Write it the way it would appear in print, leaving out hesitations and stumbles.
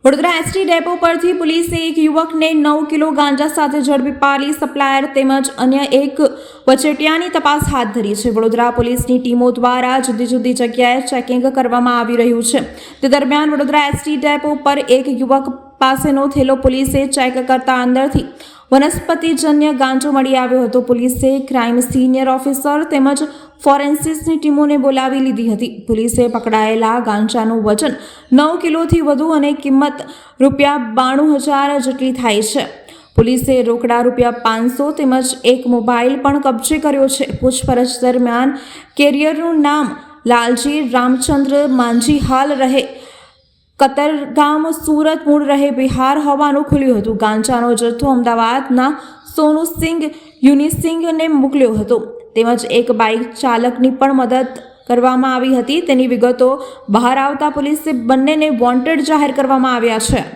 Vadodara ST depot પરથી પોલીસે એક યુવકને 9 કિલો ગાંજા સાથે ઝડપી પાડી સપ્લાયર તેમજ અન્ય એક વચેટિયાની તપાસ હાથ ધરી છે. વડોદરા પોલીસની ટીમો દ્વારા જુદી જુદી જગ્યાએ ચેકિંગ કરવામાં આવી રહ્યું છે. તે દરમિયાન વડોદરા એસટી ડેપો પર એક યુવક પાસેનો થેલો પોલીસે ચેક કરતા અંદરથી વનસ્પતિજન્ય ગાંજો મળી આવ્યો હતો. પોલીસે ક્રાઇમ સિનિયર ઓફિસર તેમજ ફોરેન્સિક્સની ટીમોને બોલાવી લીધી હતી. પોલીસે પકડાયેલા ગાંજાનું વજન 9 કિલોથી વધુ અને કિંમત ₹92,000 જેટલી થાય છે. પોલીસે રોકડા ₹500 તેમજ એક મોબાઈલ પણ કબજે કર્યો છે. પૂછપરછ દરમિયાન કેરિયરનું નામ લાલજી રામચંદ્ર માંજી હાલ રહે કતરગામ સુરત મૂળ રહે બિહાર હોવાનું ખુલ્યું હતું. ગાંજાનો જથ્થો અમદાવાદના સોનુ સિંઘ યુનિસિંઘને મોકલ્યો હતો તેમજ એક બાઇક ચાલકની પણ મદદ કરવામાં આવી હતી. તેની વિગતો બહાર આવતા પોલીસે બંનેને વોન્ટેડ જાહેર કરવામાં આવ્યા છે.